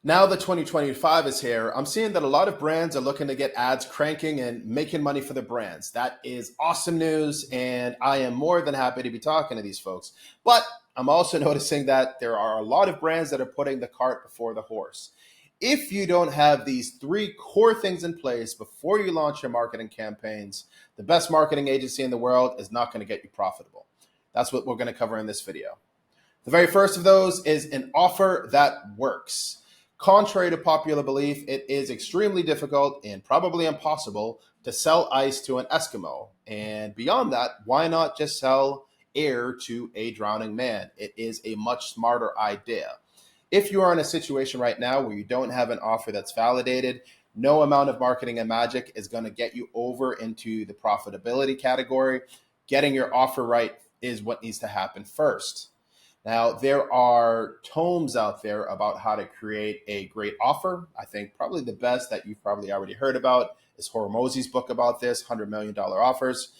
Now that 2025 is here, I'm seeing that a lot of brands are looking to get ads cranking and making money for their brands. That is awesome news, and I am more than happy to be talking to these folks. But I'm also noticing that there are a lot of brands that are putting the cart before the horse. If you don't have these three core things in place before you launch your marketing campaigns, the best marketing agency in the world is not going to get you profitable. That's what we're going to cover in this video. The very first of those is an offer that works. Contrary to popular belief, it is extremely difficult and probably impossible to sell ice to an Eskimo. And beyond that, why not just sell air to a drowning man? It is a much smarter idea. If you are in a situation right now where you don't have an offer that's validated, no amount of marketing and magic is going to get you over into the profitability category. Getting your offer right is what needs to happen first. Now, there are tomes out there about how to create a great offer. I think probably the best that you've probably already heard about is Hormozzi's book about this, $100 million offers.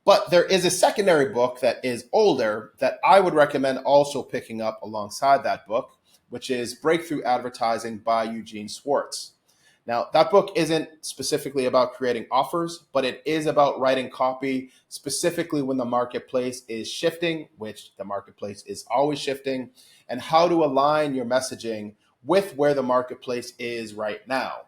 But there is a secondary book that is older that I would recommend also picking up alongside that book, which is Breakthrough Advertising by Eugene Schwartz. Now, that book isn't specifically about creating offers, but it is about writing copy specifically when the marketplace is shifting, which the marketplace is always shifting, and how to align your messaging with where the marketplace is right now.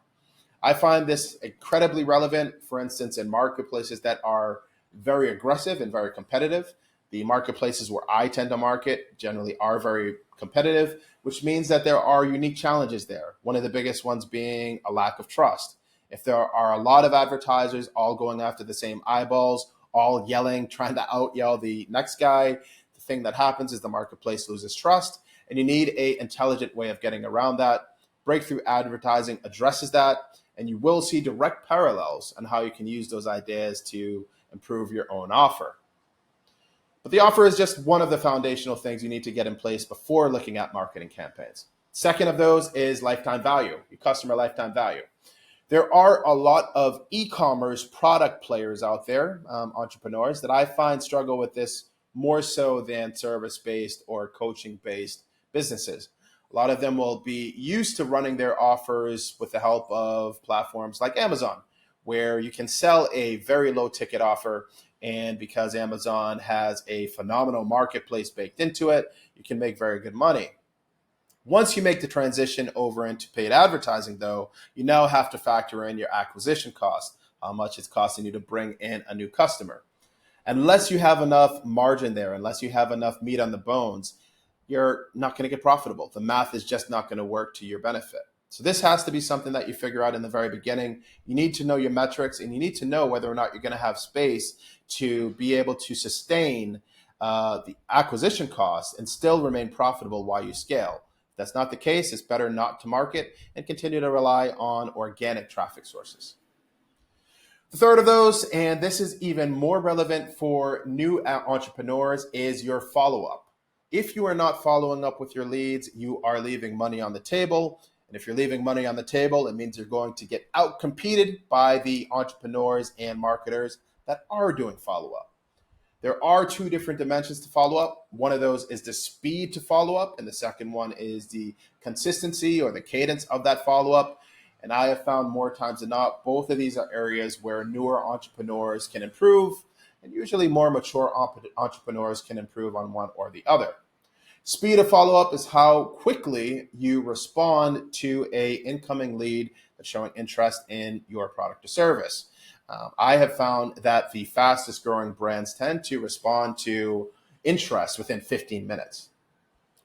I find this incredibly relevant, for instance, in marketplaces that are very aggressive and very competitive. The marketplaces where I tend to market generally are very competitive, which means that there are unique challenges there. One of the biggest ones being a lack of trust. If there are a lot of advertisers all going after the same eyeballs, all yelling, trying to out yell the next guy, the thing that happens is the marketplace loses trust, and you need an intelligent way of getting around that. Breakthrough advertising addresses that, and you will see direct parallels on how you can use those ideas to improve your own offer. But the offer is just one of the foundational things you need to get in place before looking at marketing campaigns. Second of those is lifetime value, your customer lifetime value. There are a lot of e-commerce product players out there, entrepreneurs, that I find struggle with this more so than service-based or coaching-based businesses. A lot of them will be used to running their offers with the help of platforms like Amazon, where you can sell a very low ticket offer. And because Amazon has a phenomenal marketplace baked into it, you can make very good money. Once you make the transition over into paid advertising, though, you now have to factor in your acquisition cost, how much it's costing you to bring in a new customer. Unless you have enough margin there, unless you have enough meat on the bones, you're not going to get profitable. The math is just not going to work to your benefit. So this has to be something that you figure out in the very beginning. You need to know your metrics, and you need to know whether or not you're going to have space to be able to sustain the acquisition costs and still remain profitable while you scale. If that's not the case, it's better not to market and continue to rely on organic traffic sources. The third of those, and this is even more relevant for new entrepreneurs, is your follow-up. If you are not following up with your leads, you are leaving money on the table. And if you're leaving money on the table, it means you're going to get outcompeted by the entrepreneurs and marketers that are doing follow-up. There are two different dimensions to follow-up. One of those is the speed to follow-up, and the second one is the consistency or the cadence of that follow-up. And I have found more times than not, both of these are areas where newer entrepreneurs can improve, and usually more mature entrepreneurs can improve on one or the other. Speed of follow-up is how quickly you respond to a incoming lead that's showing interest in your product or service. I have found that the fastest growing brands tend to respond to interest within 15 minutes.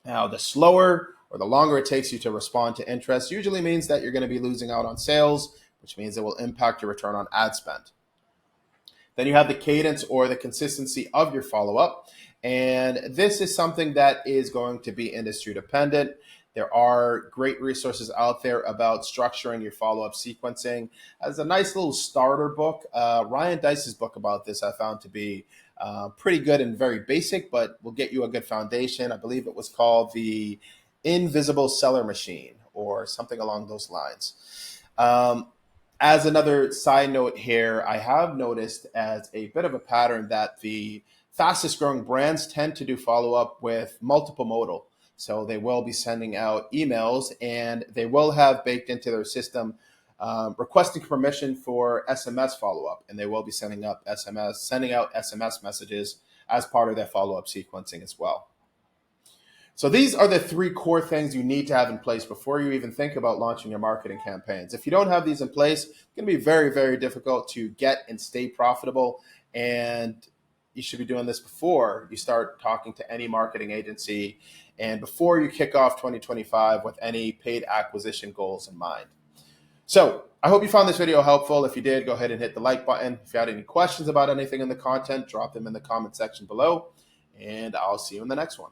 Now, the slower or the longer it takes you to respond to interest usually means that you're going to be losing out on sales, which means it will impact your return on ad spend. Then you have the cadence or the consistency of your follow-up. And this is something that is going to be industry dependent. There are great resources out there about structuring your follow-up sequencing. As a nice little starter book, Ryan Deiss's book about this I found to be pretty good and very basic, but will get you a good foundation. I believe it was called The Invisible Seller Machine or something along those lines. As another side note here, I have noticed as a bit of a pattern that the fastest growing brands tend to do follow up with multiple modal. So they will be sending out emails, and they will have baked into their system requesting permission for SMS follow-up, and they will be sending out SMS messages as part of their follow-up sequencing as well. So these are the three core things you need to have in place before you even think about launching your marketing campaigns. If you don't have these in place, it's going to be very, very difficult to get and stay profitable. And you should be doing this before you start talking to any marketing agency and before you kick off 2025 with any paid acquisition goals in mind. So I hope you found this video helpful. If you did, go ahead and hit the like button. If you had any questions about anything in the content, drop them in the comment section below, and I'll see you in the next one.